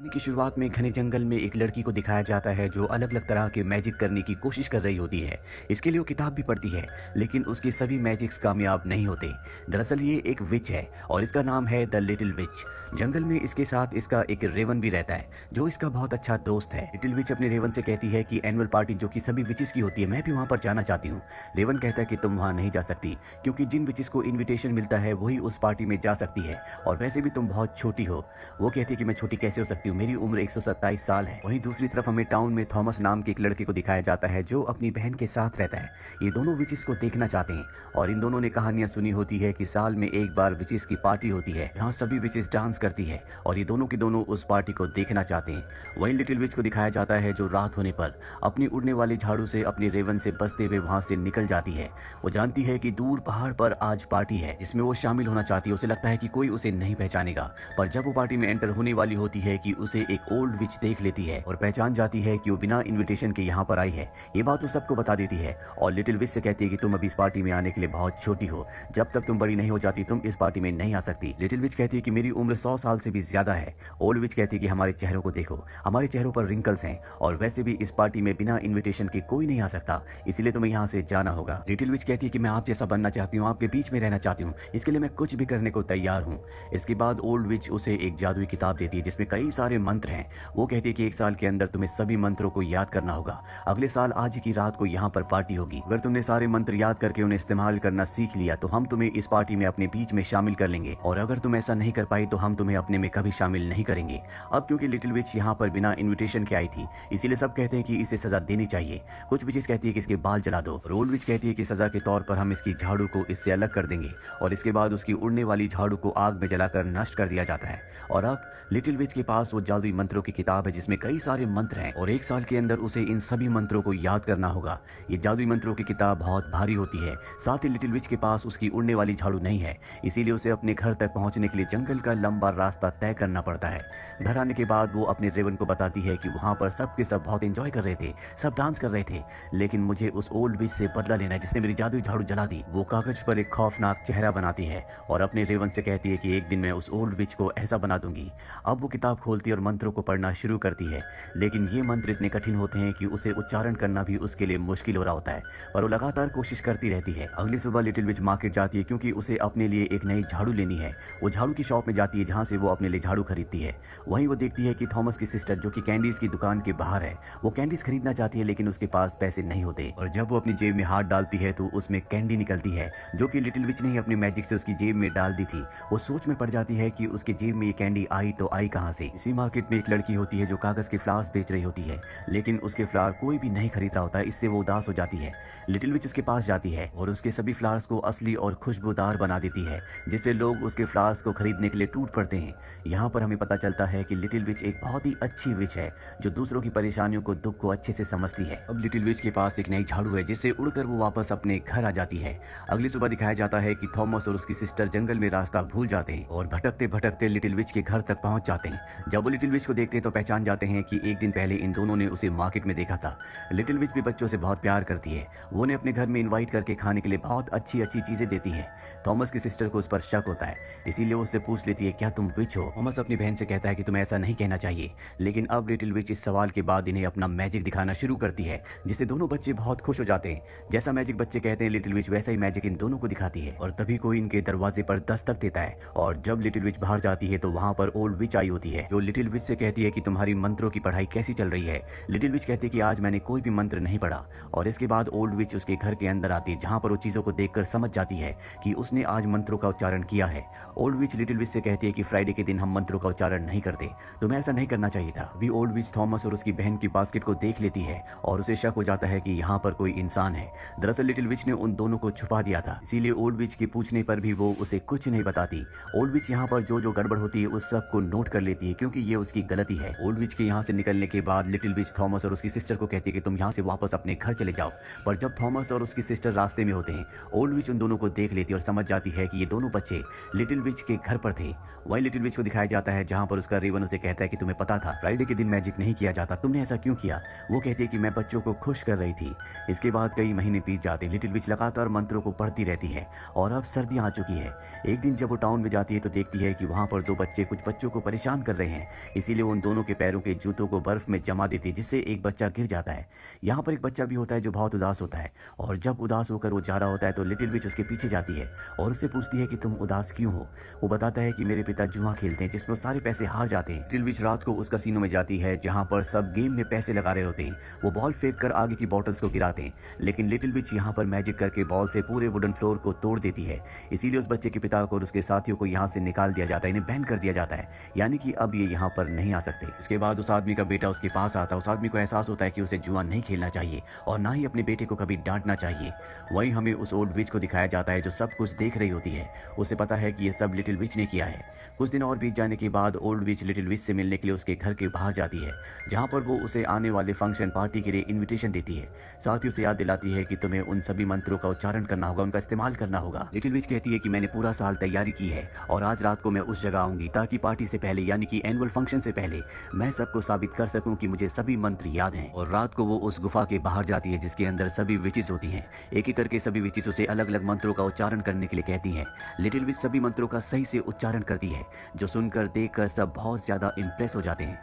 कहानी की शुरुआत में घने जंगल में एक लड़की को दिखाया जाता है जो अलग अलग तरह के मैजिक करने की कोशिश कर रही होती है। इसके लिए वो किताब भी पढ़ती है, लेकिन उसके सभी मैजिक्स कामयाब नहीं होते। दरअसल ये एक विच है और इसका नाम है द लिटिल विच। जंगल में इसके साथ इसका एक रेवन भी रहता है जो इसका बहुत अच्छा दोस्त है। लिटिल विच अपने रेवन से कहती है कि एनुअल पार्टी जो कि सभी विचेस की होती है, मैं भी वहाँ पर जाना चाहती हूँ। रेवन कहता है कि तुम वहाँ नहीं जा सकती, क्योंकि जिन विचेस को इन्विटेशन मिलता है वही उस पार्टी में जा सकती है, और वैसे भी तुम बहुत छोटी हो। वो कहती है कि मैं छोटी कैसे हो सकती हूँ, मेरी उम्र 127 साल है। वहीं दूसरी तरफ हमें टाउन में थॉमस नाम के एक लड़के को दिखाया जाता है जो अपनी बहन के साथ रहता है। ये दोनों विचेस को देखना चाहते हैं और इन दोनों ने कहानियां सुनी होती है कि साल में एक बार विचेस की पार्टी होती है, यहाँ सभी विचेस डांस करती है, और ये दोनों के दोनों उस पार्टी को देखना चाहते हैं। वहीं लिटिल विच को दिखाया जाता है जो रात होने पर अपनी उड़ने वाली झाड़ू से अपने रेवन से बचते हुए वहां से निकल जाती है। वो जानती है कि दूर पहाड़ पर आज पार्टी है जिसमें वो शामिल होना चाहती है। उसे लगता है कि कोई उसे नहीं पहचानेगा, पर जब वो पार्टी में एंटर होने वाली होती है कि उसे एक ओल्ड विच देख लेती है और पहचान जाती है कि वो बिना इन्विटेशन के यहाँ पर आई है। ये बात वो सबको बता देती है और लिटिल विच से कहती है कि तुम अभी इस पार्टी में आने के लिए बहुत छोटी हो, जब तक तुम बड़ी नहीं हो जाती तुम इस पार्टी में नहीं आ सकती। लिटिल विच कहती है कि मेरी उम्र 100 साल से भी ज्यादा है। ओल्ड विच कहती है कि हमारे चेहरों को देखो, हमारे चेहरों पर रिंकल्स हैं, और वैसे भी इस पार्टी में बिना इन्विटेशन के कोई नहीं आ सकता, इसलिए तुम्हें यहाँ से जाना होगा। लिटिल विच कहती है कि मैं आप जैसा बनना चाहती हूँ, आपके बीच में रहना चाहती हूँ, इसके लिए मैं कुछ भी करने को तैयार हूँ। इसके बाद ओल्ड विच उसे एक जादुई किताब देती है जिसमें कई सारे मंत्र हैं। वो कहती है कि एक साल के अंदर तुम्हें सभी मंत्रों को याद करना होगा। अगले साल आज की रात को यहाँ पर पार्टी होगी। अगर तुमने सारे मंत्र याद करके उन्हें इस्तेमाल करना सीख लिया तो हम तुम्हें इस पार्टी में अपने बीच में शामिल कर लेंगे, और अगर तुम ऐसा नहीं कर पाई तो हम तुम्हें अपने में कभी शामिल नहीं करेंगे। अब क्योंकि लिटिल विच यहाँ पर बिना इन्विटेशन के आई थी, इसीलिए सब कहते हैं कि इसे सजा देनी चाहिए। कुछ विचेस कहती है कि इसके बाल जला दो। ओल्ड विच कहती है कि सजा के तौर पर हम इसकी झाड़ू को इससे अलग कर देंगे, और इसके बाद उसकी उड़ने वाली झाड़ू को आग में जलाकर नष्ट कर दिया जाता है। और अब लिटिल विच के पास वो जादुई मंत्रों की किताब है जिसमें कई सारे मंत्र हैं, और एक साल के अंदर उसे इन सभी मंत्रों को याद करना होगा। ये जादुई मंत्रों की किताब बहुत भारी होती है, साथ ही लिटिल विच के पास उसकी उड़ने वाली झाड़ू नहीं है, इसीलिए उसे अपने घर तक पहुंचने के लिए जंगल का लंबा रास्ता तय करना पड़ता है। घर आने के बाद वो अपने रेवन को बताती है कि वहां पर सब के सब बहुत एंजॉय कर रहे थे, सब डांस कर रहे थे, लेकिन मुझे उस ओल्ड विच से बदला लेना है जिसने मेरी जादुई झाड़ू जला दी। वो कागज पर एक खौफनाक चेहरा बनाती है और अपने रेवन से कहती है कि एक दिन मैं उस ओल्ड विच को ऐसा बना दूंगी। अब वो किताब खोलती है और मंत्रों को पढ़ना शुरू करती है, लेकिन ये मंत्र इतने कठिन होते हैं कि उसे उच्चारण करना भी उसके लिए मुश्किल हो रहा होता है, पर वो लगातार कोशिश करती रहती है। अगली सुबह लिटिल विच मार्केट जाती है क्योंकि उसे अपने लिए एक नई झाड़ू लेनी है। वो झाड़ू की शॉप में जाती है जहाँ से वो अपने लिए झाड़ू खरीदती है। वहीं वो देखती है कि थॉमस की सिस्टर जो कि कैंडीज की दुकान के बाहर है, वो कैंडीज खरीदना चाहती है लेकिन उसके पास पैसे नहीं होते, और जब वो अपनी जेब में हाथ डालती है तो उसमें कैंडी निकलती है जो कि लिटिल विच ने ही अपनी मैजिक से उसकी जेब में डाल दी थी। वो सोच में पड़ जाती है कि उसकी जेब में ये कैंडी आई तो आई कहाँ से। इसी मार्केट में एक लड़की होती है जो कागज के फ्लावर्स बेच रही होती है, लेकिन उसके फ्लावर कोई भी नहीं खरीद रहा होता है, इससे वो उदास हो जाती है। लिटिल विच उसके पास जाती है और उसके सभी फ्लावर्स को असली और खुशबूदार बना देती है, जिससे लोग उसके फ्लावर्स को खरीदने के लिए टूट पड़ते हैं। यहाँ पर हमें पता चलता है कि लिटिल विच एक बहुत ही अच्छी विच है जो दूसरों की परेशानियों को, दुख को अच्छे से समझती है। अब लिटिल विच के पास एक नई झाड़ू है जिससे उड़कर वो वापस अपने घर आ जाती है। अगली सुबह दिखाया जाता है कि थॉमस और उसकी सिस्टर जंगल में रास्ता भूल जाते हैं और भटकते भटकते लिटिल विच के घर तक पहुंच जाते हैं। जब वो लिटिल विच को देखते हैं तो पहचान जाते हैं कि एक दिन पहले इन दोनों ने उसे मार्केट में देखा था। लिटिल विच भी बच्चों से बहुत प्यार करती है, वो उन्हें अपने घर में इनवाइट करके खाने के लिए बहुत अच्छी अच्छी चीजें देती है। थॉमस की सिस्टर को उस पर शक होता है, इसीलिए वो उससे पूछ लेती है क्या तुम विच हो। थॉमस अपनी बहन से कहता है कि तुम्हें ऐसा नहीं कहना चाहिए, लेकिन अब लिटिल विच इस सवाल के बाद इन्हें अपना मैजिक दिखाना शुरू करती है, जिससे दोनों बच्चे बहुत खुश हो जाते हैं। जैसा मैजिक बच्चे कहते हैं लिटिल विच वैसा ही मैजिक इन दोनों को दिखाती है, और तभी कोई इनके दरवाजे पर दस्तक देता है, और जब लिटिल विच बाहर जाती है तो वहां पर ओल्ड विच आई होती है जो लिटिल विच से कहती है कि तुम्हारी मंत्रों की पढ़ाई कैसी चल रही है। लिटिल विच कहती है कि आज मैंने कोई भी मंत्र नहीं पढ़ा, और इसके बाद ओल्ड विच उसके घर के अंदर आती है जहां पर वो चीजों को देखकर समझ जाती है कि उसने आज मंत्रों का उच्चारण किया है। ओल्ड विच लिटिल विच से कहती है कि फ्राइडे के दिन हम मंत्रों का उच्चारण नहीं करते, तुम्हें ऐसा नहीं करना चाहिए था। अभी ओल्ड विच थॉमस और उसकी बहन की बास्केट को देख लेती है और उसे शक हो जाता है कि यहाँ पर कोई इंसान है। दरअसल लिटिल विच ने उन दोनों को छुपा दिया था, इसीलिए ओल्ड विच के पूछने पर भी वो उसे कुछ नहीं बताती। ओल्ड विच यहाँ पर जो जो गड़बड़ होती है उस सब को नोट कर लेती है क्योंकि ये उसकी गलती है। ओल्ड विच के यहाँ से निकलने के बाद लिटिल विच थॉमस और उसकी सिस्टर को कहती है कि तुम यहाँ से वापस अपने घर चले जाओ, पर जब थॉमस और उसकी सिस्टर रास्ते में होते हैं ओल्ड विच उन दोनों को देख लेती है और समझ जाती है कि ये दोनों बच्चे लिटिल विच के घर पर थे। वही लिटिल विच को दिखाया जाता है जहाँ पर उसका रेवन उसे कहता है कि तुम्हें पता था फ्राइडे के दिन मैजिक नहीं किया जाता, तुमने ऐसा क्यों किया? वो कहती है कि मैं बच्चों को खुश कर रही थी। इसके बाद कई महीने बीत जाते हैं। लिटिल विच लगातार मंत्रों को पढ़ती रहती है और अब सर्दियाँ आ चुकी है। एक दिन जब वो टाउन में जाती है तो देखती है कि वहाँ पर दो बच्चे कुछ बच्चों को परेशान कर रहे हैं। इसीलिए वो उन दोनों के पैरों के जूतों को बर्फ में जमा देती है, जिससे एक बच्चा गिर जाता है। यहाँ पर एक बच्चा भी होता है जो बहुत उदास होता है, और जब उदास होकर वो जा रहा होता है तो लिटिल विच उसके पीछे जाती है और उससे पूछती है कि तुम उदास क्यों हो? वो बताता है कि मेरे पिता जुआ खेलते हैं जिसमें वो सारे पैसे हार जाते हैं। लिटिल विच रात को उस कसीनो में जाती है जहाँ पर सब गेम में पैसे लगा रहे होते हैं। वो बॉल फेंक कर आगे की बॉटल्स को गिराते हैं, लेकिन लिटिल विच यहाँ पर मैजिक करके बॉल से पूरे वुडन फ्लोर को तोड़ देती है। इसीलिए उस बच्चे के पिता को और उसके साथियों को यहाँ से निकाल दिया जाता है, इन्हें बैन कर दिया जाता है, यानी कि अब ये यहाँ पर नहीं आ सकते। इसके बाद उस आदमी का बेटा उसके पास आता है। उस आदमी को एहसास होता है कि उसे जुआ नहीं खेलना चाहिए और ना ही अपने बेटे को कभी डांटना चाहिए। वहीं हमें उस ओल्ड विच को दिखाया जाता है जो सब कुछ देख रही होती है। उसे पता है कि ये सब लिटिल विच ने किया है। कुछ दिन और बीत जाने के बाद ओल्ड विच लिटिल विच से मिलने के लिए उसके घर के बाहर जाती है, जहाँ पर वो उसे आने वाले फंक्शन पार्टी के लिए इन्विटेशन देती है। साथ ही उसे याद दिलाती है कि तुम्हें उन सभी मंत्रों का उच्चारण करना होगा, उनका इस्तेमाल करना होगा। लिटिल विच कहती है कि मैंने पूरा साल तैयारी की है और आज रात को मैं उस जगह आऊंगी ताकि पार्टी से पहले यानी कि एनुअल फंक्शन से पहले मैं सबको साबित कर सकूं कि मुझे सभी मंत्र याद हैं। और रात को वो उस गुफा के बाहर जाती है जिसके अंदर सभी विचेस होती हैं। एक एक करके सभी विचेस उसे अलग अलग मंत्रों का उच्चारण करने के लिए कहती हैं। लिटिल विच सभी मंत्रों का सही से उच्चारण करती है, जो सुनकर देखकर सब बहुत ज्यादा इंप्रेस हो जाते हैं।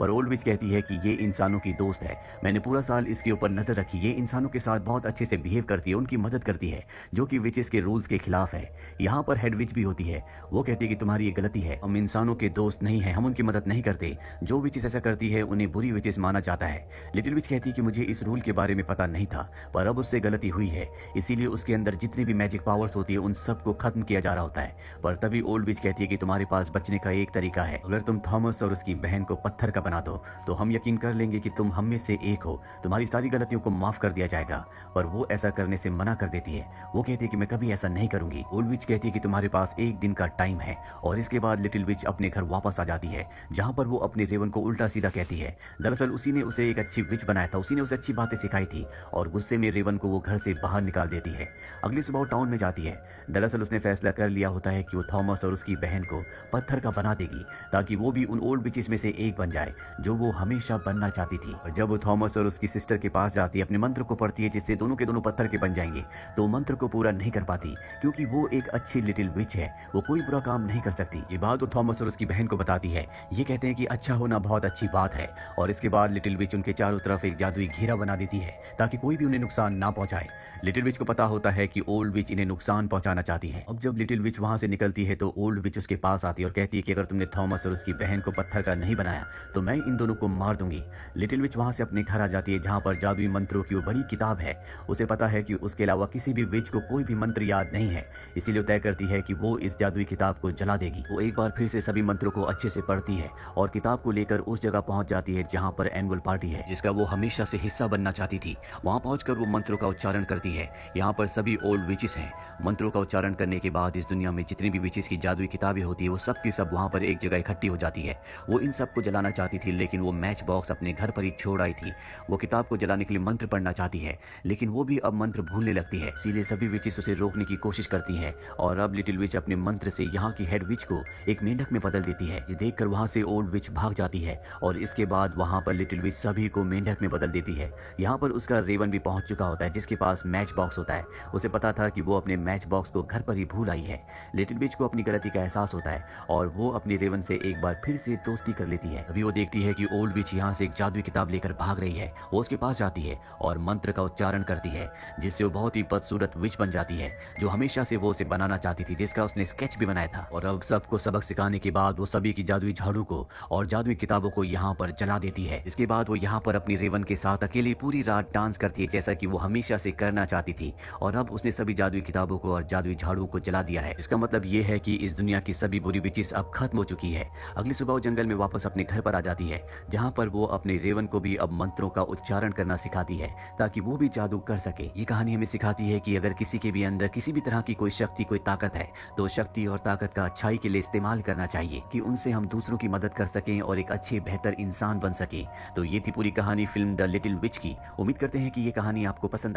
पर ओल्ड विच कहती है कि ये इंसानों की दोस्त है, मैंने पूरा साल इसके ऊपर नजर रखी, ये इंसानों के साथ बहुत अच्छे से बिहेव करती है, उनकी मदद करती है, जो कि विचेस के रूल्स के खिलाफ है। यहाँ पर हेड विच भी होती है। वो कहती है कि तुम्हारी ये गलती है, हम इंसानों के दोस्त नहीं है, हम उनकी मदद नहीं करते। जो विचेस ऐसा करती है उन्हें बुरी विचेस माना जाता है। लिटिल विच कहती है कि मुझे इस रूल के बारे में पता नहीं था, पर अब उससे गलती हुई है, इसीलिए उसके अंदर जितनी भी मैजिक पावर्स होती है उन सबको खत्म किया जा रहा होता है। पर तभी ओल्ड विच कहती है कि तुम्हारे पास बचने का एक तरीका है, अगर तुम थॉमस और उसकी बहन को पत्थर का बना दो तो हम यकीन कर लेंगे कि तुम हम में से एक हो, तुम्हारी सारी गलतियों को माफ कर दिया जाएगा। पर वो ऐसा करने से मना कर देती है। वो कहती है कि मैं कभी ऐसा नहीं करूंगी। ओल्ड विच कहती है कि तुम्हारे पास एक दिन का टाइम है, और इसके बाद लिटिल विच अपने घर वापस आ जाती है, जहां पर वो अपने रेवन को उल्टा सीधा कहती है। दरअसल उसी ने उसे एक अच्छी विच बनाया था, उसी ने उसे अच्छी बातें सिखाई थी, और गुस्से में रेवन को वो घर से बाहर निकाल देती है। अगली सुबह वो टाउन में जाती है। दरअसल उसने फैसला कर लिया होता है कि वो थॉमस और उसकी बहन को पत्थर का बना देगी, ताकि वो भी उन ओल्ड विचेस में से एक बन जाए जो वो हमेशा बनना चाहती थी। और जब वो थॉमस और उसकी सिस्टर के पास जाती है, अपने मंत्र को पढ़ती है जिससे दोनों के दोनों पत्थर के बन जाएंगे, तो मंत्र को पूरा नहीं कर पाती क्योंकि वो एक अच्छी लिटिल विच है, वो कोई बुरा काम नहीं कर सकती। ये बात वो थॉमस और उसकी बहन को बताती है। ये कहते हैं कि अच्छा होना बहुत अच्छी बात है, और इसके बाद लिटिल विच उनके चारों तरफ एक जादुई घेरा बना देती है ताकि कोई भी उन्हें नुकसान ना पहुंचाए। लिटिल विच को पता होता है कि ओल्ड विच इन्हें नुकसान पहुंचाना चाहती है। अब जब लिटिल विच वहां से निकलती है तो ओल्ड विच उसके पास आती है और कहती है कि अगर तुमने थॉमस और उसकी बहन को पत्थर का नहीं बनाया तो मैं इन दोनों को मार दूंगी। लिटिल विच वहां से अपने घर आ जाती है जहां पर जादुई मंत्रों की वो बड़ी किताब है। उसे पता है कि उसके अलावा किसी भी विच को कोई भी मंत्र याद नहीं है, इसीलिए तय करती है कि वो इस जादुई किताब को जला देगी। वो एक बार फिर से सभी मंत्रों को अच्छे से पढ़ती है और किताब को लेकर उस जगह पहुंच जाती है जहां पर एनुअल पार्टी है, जिसका वो हमेशा से हिस्सा बनना चाहती थी। वहां पहुंचकर वो मंत्रों का उच्चारण करती है। यहाँ पर सभी ओल्ड विचेस हैं। मंत्रों का उच्चारण करने के बाद इस दुनिया में जितनी भी विचेस की जादुई किताबें होती है वो सब की सब वहां पर एक जगह इकट्ठी हो जाती है। वो इन सबको जलाना चाहती थी, लेकिन वो मैच बॉक्स अपने घर पर ही छोड़ आई थी। वो किताब को जलाने के लिए मंत्र पढ़ना चाहती है, लेकिन वो भी अब मंत्र भूलने लगती है, इसीलिए सभी विचेस उसे रोकने की कोशिश करती हैं। और अब लिटिल विच अपने मंत्र से यहाँ की हेड विच को एक मेंढक में बदल देती है। ये देखकर वहां से ओल्ड विच भाग जाती है और इसके बाद वहां पर लिटिल विच सभी को मेंढक में बदल देती है। यहाँ पर उसका रेवन भी पहुंच चुका होता है जिसके पास मैच बॉक्स होता है। उसे पता था कि वो अपने मैच बॉक्स को घर पर ही भूल आई है। लिटिल विच को अपनी गलती का एहसास होता है और वो अपने रेवन से एक बार फिर से दोस्ती कर लेती है। अभी वो देखती है कि ओल्ड विच यहाँ से एक जादुई किताब लेकर भाग रही है। वो उसके पास जाती है और मंत्र का उच्चारण करती है, जिससे वो बहुत ही बदसूरत विच बन जाती है, जो हमेशा से वो उसे बनाना चाहती थी, जिसका उसने स्केच भी बनाया था। और अब सबको सबक सिखाने के बाद वो सभी की जादुई झाड़ू को और जादुई किताबों को यहाँ पर जला देती है। इसके बाद वो यहाँ पर अपनी रेवन के साथ अकेले पूरी रात डांस करती है, जैसा कि वो हमेशा से करना चाहती थी। और अब उसने सभी जादुई किताबों को और जादुई झाड़ू को जला दिया है। इसका मतलब ये है कि इस दुनिया की सभी बुरी विचेस अब खत्म हो चुकी है। अगली सुबह वो जंगल में वापस अपने घर पर आ जाती है, जहाँ पर वो अपने रेवन को भी अब मंत्रों का उच्चारण करना सिखाती है ताकि वो भी जादू कर सके। ये कहानी हमें सिखाती है कि अगर किसी के भी अंदर किसी भी तरह की कोई शक्ति, कोई ताकत है, तो शक्ति और ताकत का अच्छाई के लिए इस्तेमाल करना चाहिए कि उनसे हम दूसरों की मदद कर सकें और एक अच्छे बेहतर इंसान बन सके। तो ये थी पूरी कहानी फिल्म द लिटिल विच की। उम्मीद करते हैं कि ये कहानी आपको पसंद